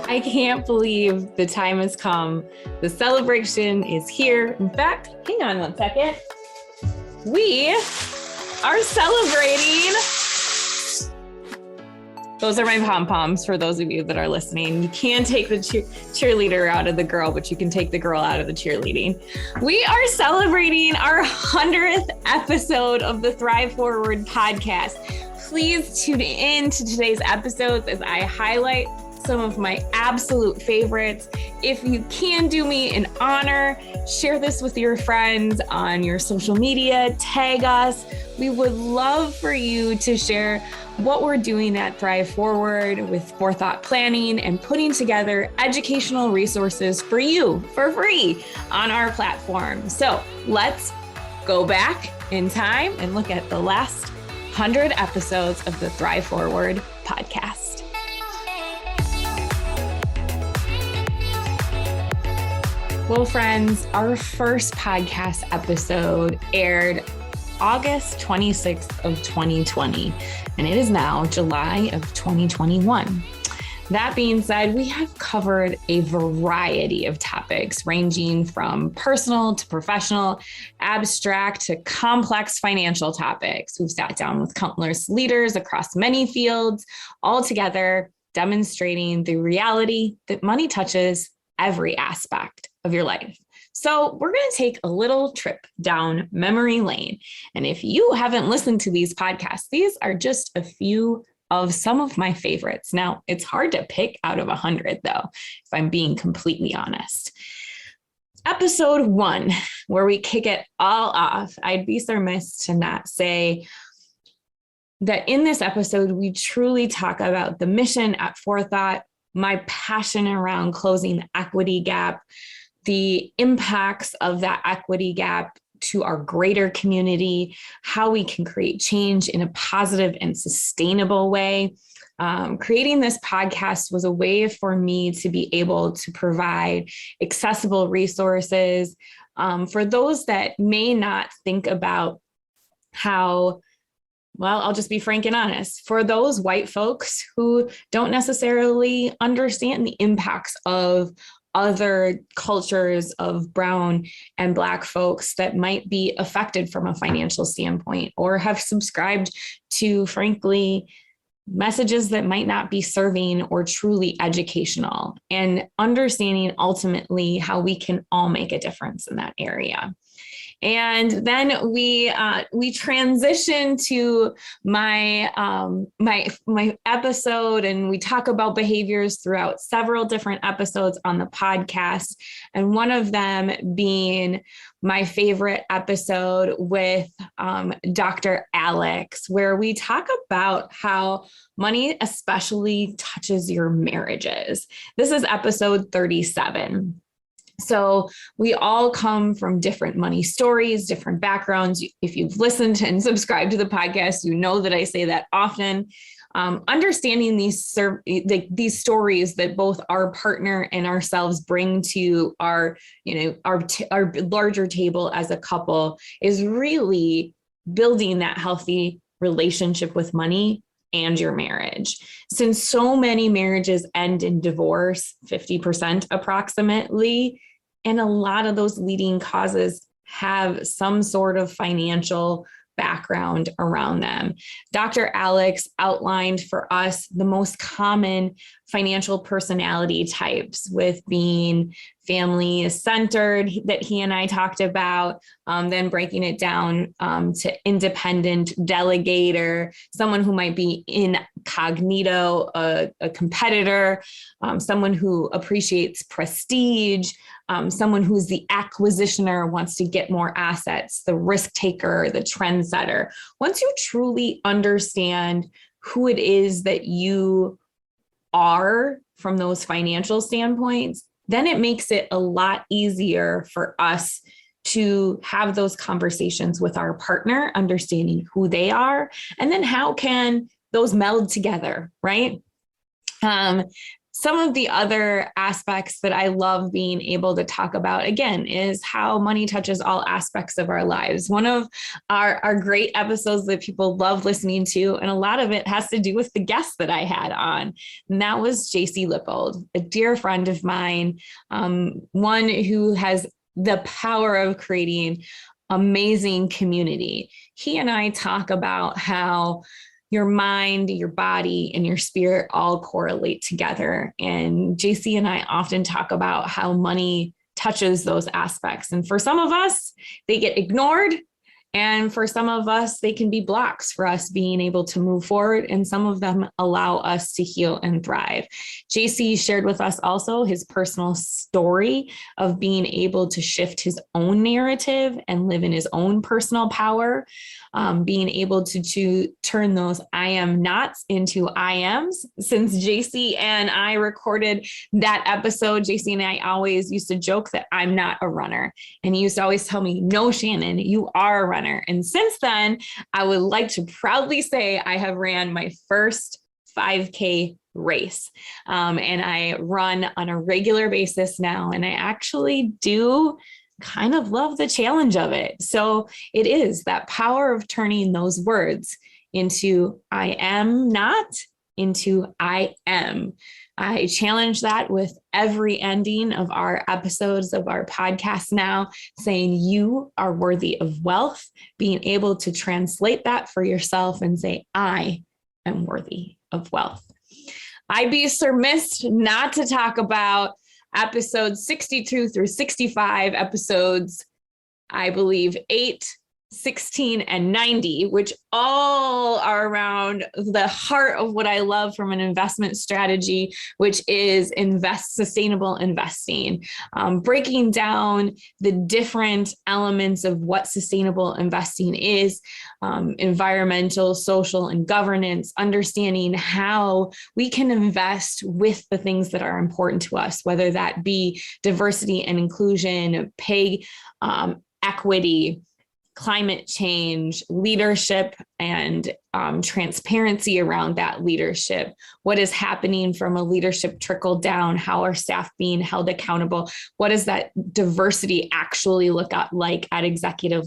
I can't believe the time has come. The celebration is here. In fact, hang on one second. We are celebrating. Those are my pom-poms for those of you that are listening. You can take the cheerleader out of the girl, but you can take the girl out of the cheerleading. We are celebrating our 100th episode of the Thrive Forward podcast. Please tune in to today's episodes as I highlight some of my absolute favorites. If you can do me an honor, share this with your friends on your social media, tag us. We would love for you to share what we're doing at Thrive Forward with Forethought Planning and putting together educational resources for you for free on our platform. So let's go back in time and look at the last 100 episodes of the Thrive Forward podcast. Well, friends, our first podcast episode aired August 26th of 2020, and it is now July of 2021. That being said, we have covered a variety of topics ranging from personal to professional, abstract to complex financial topics. We've sat down with countless leaders across many fields, all together demonstrating the reality that money touches every aspect of your life. So we're going to take a little trip down memory lane. And if you haven't listened to these podcasts, these are just a few of some of my favorites. Now, it's hard to pick out of 100, though, if I'm being completely honest. Episode 1, where we kick it all off, I'd be remiss to not say that in this episode, we truly talk about the mission at Forethought, my passion around closing the equity gap, the impacts of that equity gap to our greater community, how we can create change in a positive and sustainable way. Creating this podcast was a way for me to be able to provide accessible resources for those that may not think about how, well, I'll just be frank and honest. For those white folks who don't necessarily understand the impacts of other cultures of brown and Black folks that might be affected from a financial standpoint or have subscribed to, frankly, messages that might not be serving or truly educational, and understanding ultimately how we can all make a difference in that area. And then we transition to my episode, and we talk about behaviors throughout several different episodes on the podcast. And one of them being my favorite episode with Dr. Alex, where we talk about how money especially touches your marriages. This is episode 37. So we all come from different money stories, different backgrounds. If you've listened and subscribed to the podcast, you know that I say that often. Understanding these stories that both our partner and ourselves bring to our larger table as a couple is really building that healthy relationship with money and your marriage. Since so many marriages end in divorce, 50% approximately, and a lot of those leading causes have some sort of financial background around them. Dr. Alex outlined for us the most common financial personality types, with being family centered that he and I talked about, then breaking it down to independent delegator, someone who might be incognito, a competitor, someone who appreciates prestige, someone who's the acquisitioner, wants to get more assets, the risk taker, the trendsetter. Once you truly understand who it is that you are from those financial standpoints, then it makes it a lot easier for us to have those conversations with our partner, understanding who they are, and then how can those meld together, right? some of the other aspects that I love being able to talk about, again, is how money touches all aspects of our lives. One of our great episodes that people love listening to, and a lot of it has to do with the guest that I had on, and that was JC Lippold, a dear friend of mine, one who has the power of creating amazing community. He and I talk about how your mind, your body, and your spirit all correlate together. And JC and I often talk about how money touches those aspects. And for some of us, they get ignored. And for some of us, they can be blocks for us being able to move forward. And some of them allow us to heal and thrive. JC shared with us also his personal story of being able to shift his own narrative and live in his own personal power. Being able to turn those I am nots into I ams. Since JC and I recorded that episode, JC and I always used to joke that I'm not a runner. And he used to always tell me, no, Shannon, you are a runner. And since then, I would like to proudly say I have ran my first 5K race. And I run on a regular basis now. And I actually do kind of love the challenge of it. So it is that power of turning those words into I am not into I am. I challenge that with every ending of our episodes of our podcast now, saying you are worthy of wealth, being able to translate that for yourself and say, I am worthy of wealth. I'd be remiss not to talk about episodes 62 through 65, episodes, I believe, 8, 16, and 90, which all are around the heart of what I love from an investment strategy, which is sustainable investing, breaking down the different elements of what sustainable investing is, environmental, social, and governance, understanding how we can invest with the things that are important to us, whether that be diversity and inclusion, pay equity, climate change, leadership, and transparency around that leadership. What is happening from a leadership trickle down? How are staff being held accountable? What does that diversity actually look like at executive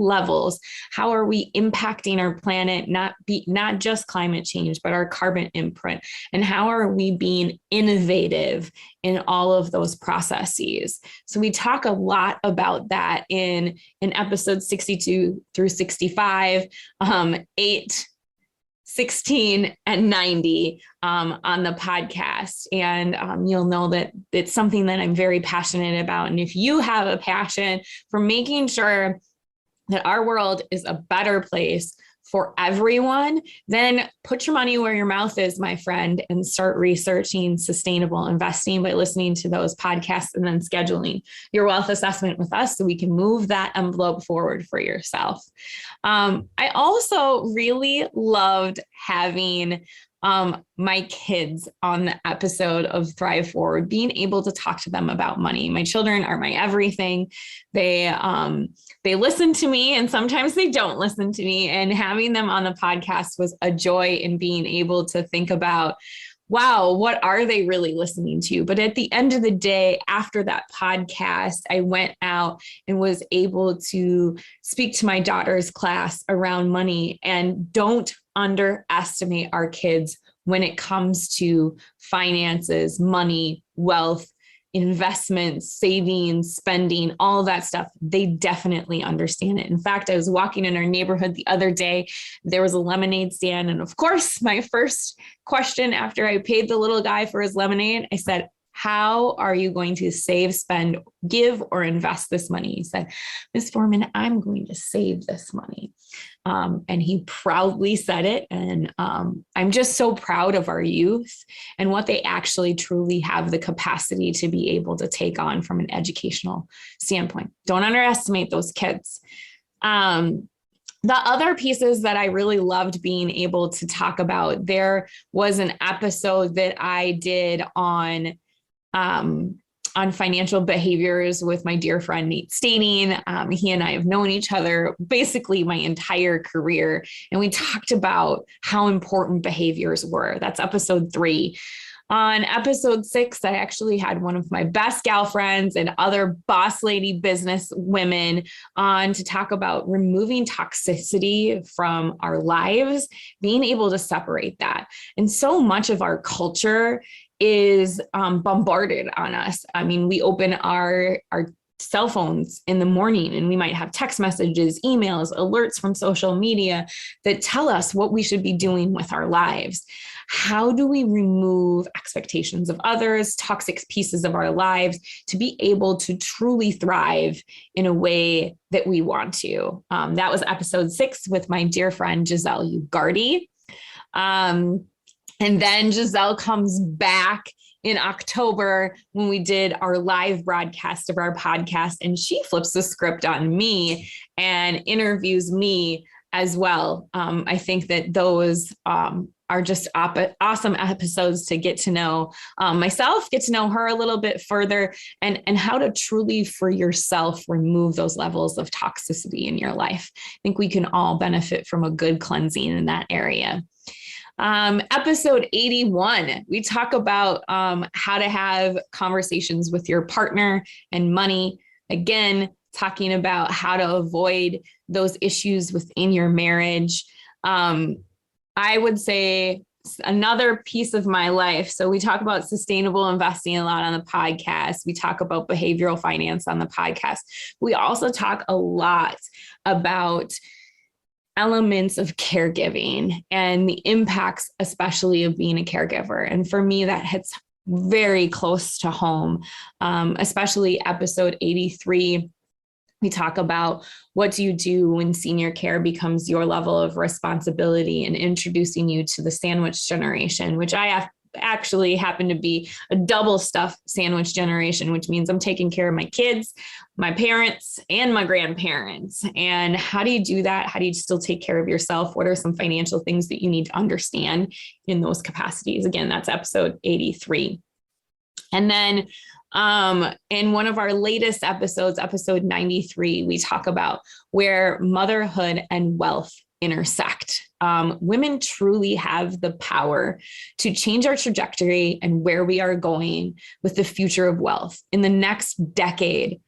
levels? How are we impacting our planet, not just climate change, but our carbon imprint? And how are we being innovative in all of those processes? So we talk a lot about that in episode 62 through 65, 8, 16, and 90 on the podcast. And you'll know that it's something that I'm very passionate about. And if you have a passion for making sure that our world is a better place for everyone, then put your money where your mouth is, my friend, and start researching sustainable investing by listening to those podcasts and then scheduling your wealth assessment with us so we can move that envelope forward for yourself. I also really loved having my kids on the episode of Thrive Forward, being able to talk to them about money. My children are my everything. They listen to me and sometimes they don't listen to me, and having them on the podcast was a joy in being able to think about, wow, what are they really listening to? But at the end of the day, after that podcast, I went out and was able to speak to my daughter's class around money. And don't underestimate our kids when it comes to finances, money, wealth, investments, savings, spending, all of that stuff. They definitely understand it. In fact, I was walking in our neighborhood the other day. There was a lemonade stand. And of course, my first question after I paid the little guy for his lemonade, I said, how are you going to save, spend, give, or invest this money? He said, Ms. Foreman, I'm going to save this money. And he proudly said it. And I'm just so proud of our youth and what they actually truly have the capacity to be able to take on from an educational standpoint. Don't underestimate those kids. The other pieces that I really loved being able to talk about, there was an episode that I did on financial behaviors with my dear friend, Nate Staining. He and I have known each other basically my entire career. And we talked about how important behaviors were. That's episode 3. On episode 6, I actually had one of my best gal friends and other boss lady business women on to talk about removing toxicity from our lives, being able to separate that. And so much of our culture is bombarded on us. I mean, we open our cell phones in the morning and we might have text messages, emails, alerts from social media that tell us what we should be doing with our lives. How do we remove expectations of others, toxic pieces of our lives to be able to truly thrive in a way that we want to? That was episode 6 with my dear friend, Giselle Ugardi. And then Giselle comes back in October when we did our live broadcast of our podcast, and she flips the script on me and interviews me as well. I think that those are just awesome episodes to get to know myself, get to know her a little bit further, and how to truly for yourself remove those levels of toxicity in your life. I think we can all benefit from a good cleansing in that area. Episode 81, we talk about how to have conversations with your partner and money. Again, talking about how to avoid those issues within your marriage. I would say another piece of my life. So we talk about sustainable investing a lot on the podcast. We talk about behavioral finance on the podcast. We also talk a lot about elements of caregiving and the impacts, especially of being a caregiver. And for me, that hits very close to home, especially episode 83. We talk about what do you do when senior care becomes your level of responsibility, and introducing you to the sandwich generation, which I actually happen to be a double stuff sandwich generation, which means I'm taking care of my kids, my parents, and my grandparents. And how do you do that? How do you still take care of yourself? What are some financial things that you need to understand in those capacities? Again, that's episode 83. And then in one of our latest episodes, episode 93, we talk about where motherhood and wealth intersect. Women truly have the power to change our trajectory and where we are going with the future of wealth. In the next decade,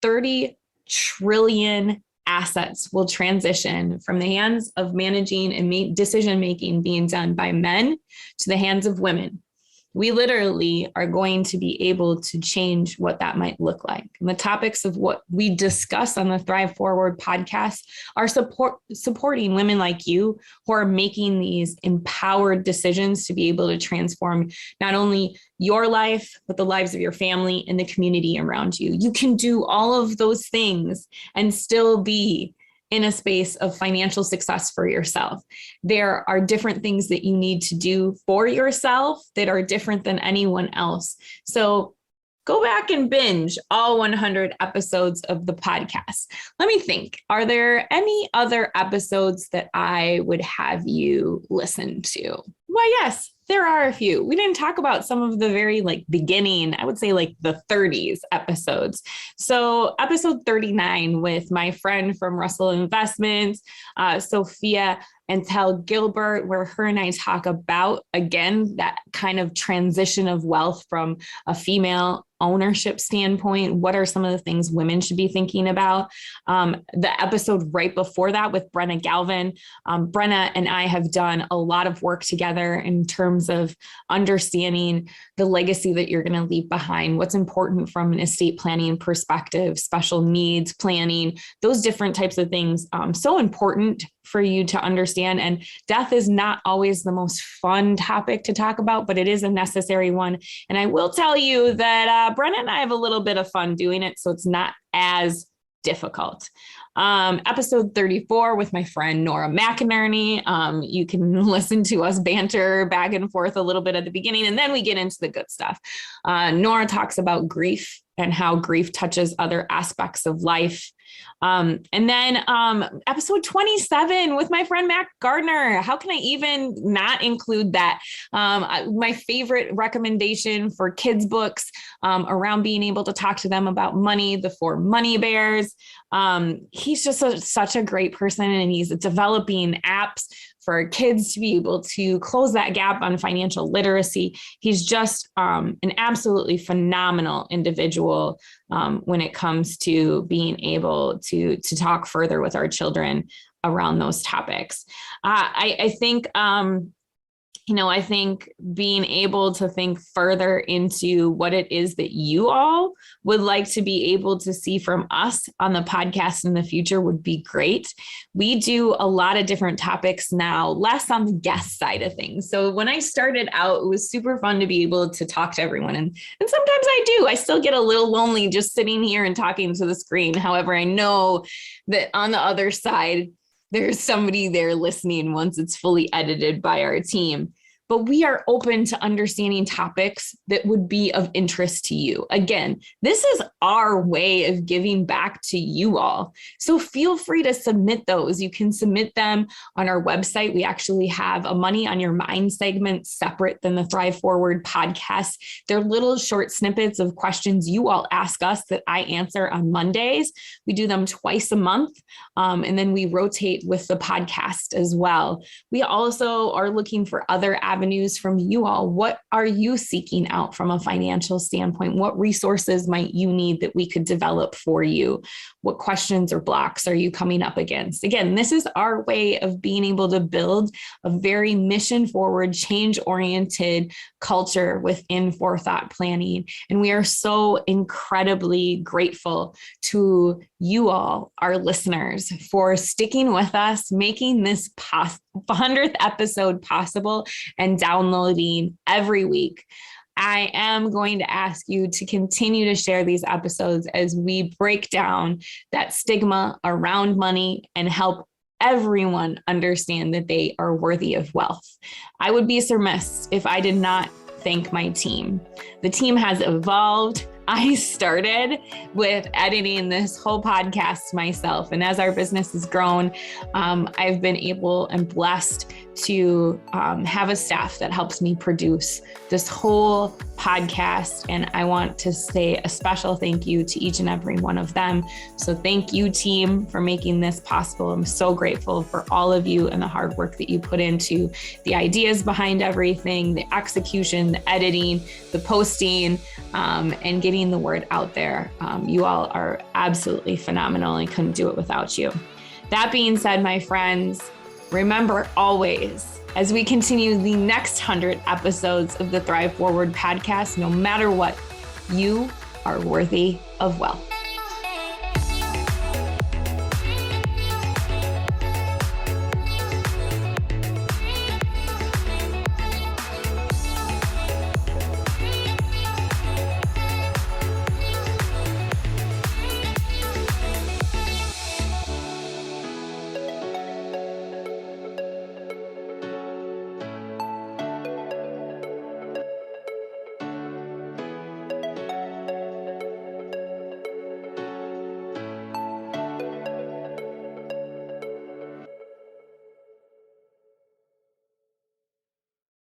30 trillion assets will transition from the hands of managing and decision-making being done by men to the hands of women. We literally are going to be able to change what that might look like. And the topics of what we discuss on the Thrive Forward podcast are supporting women like you who are making these empowered decisions to be able to transform not only your life, but the lives of your family and the community around you. You can do all of those things and still be in a space of financial success for yourself. There are different things that you need to do for yourself that are different than anyone else. So go back and binge all 100 episodes of the podcast. Let me think. Are there any other episodes that I would have you listen to? Why, yes, there are a few. We didn't talk about some of the very beginning, I would say the 30s episodes. So episode 39 with my friend from Russell Investments, Sophia Antel Gilbert, where her and I talk about, again, that kind of transition of wealth from a female ownership standpoint. What are some of the things women should be thinking about? The episode right before that with Brenna Galvin. Brenna and I have done a lot of work together in terms of understanding the legacy that you're going to leave behind, what's important from an estate planning perspective, special needs planning, those different types of things. So important for you to understand. And death is not always the most fun topic to talk about, but it is a necessary one. And I will tell you that Brenna and I have a little bit of fun doing it, so it's not as difficult. Episode 34 with my friend Nora McInerney. You can listen to us banter back and forth a little bit at the beginning, and then we get into the good stuff. Nora talks about grief and how grief touches other aspects of life. And then episode 27 with my friend Mac Gardner. How can I even not include that? My favorite recommendation for kids' books around being able to talk to them about money, the 4 Money Bears. He's just such a great person, and he's developing apps for our kids to be able to close that gap on financial literacy. He's just an absolutely phenomenal individual when it comes to being able to talk further with our children around those topics. I think I think being able to think further into what it is that you all would like to be able to see from us on the podcast in the future would be great. We do a lot of different topics now, less on the guest side of things. So when I started out, it was super fun to be able to talk to everyone. And sometimes I do. I still get a little lonely just sitting here and talking to the screen. However, I know that on the other side, there's somebody there listening once it's fully edited by our team. But we are open to understanding topics that would be of interest to you. Again, this is our way of giving back to you all. So feel free to submit those. You can submit them on our website. We actually have a Money on Your Mind segment separate than the Thrive Forward podcast. They're little short snippets of questions you all ask us that I answer on Mondays. We do them twice a month, and then we rotate with the podcast as well. We also are looking for other avenues from you all. What are you seeking out from a financial standpoint? What resources might you need that we could develop for you? What questions or blocks are you coming up against? Again, this is our way of being able to build a very mission forward, change oriented culture within Forethought Planning. And we are so incredibly grateful to you all, our listeners, for sticking with us, making this 100th episode possible and downloading every week. I am going to ask you to continue to share these episodes as we break down that stigma around money and help everyone understand that they are worthy of wealth. I would be remiss if I did not thank my team. The team has evolved. I started with editing this whole podcast myself. And as our business has grown, I've been able and blessed to have a staff that helps me produce this whole podcast. And I want to say a special thank you to each and every one of them. So thank you, team, for making this possible. I'm so grateful for all of you and the hard work that you put into the ideas behind everything, the execution, the editing, the posting, and getting the word out there. You all are absolutely phenomenal and couldn't do it without you. That being said, my friends, remember always, as we continue the next 100 episodes of the Thrive Forward podcast, no matter what, you are worthy of wealth.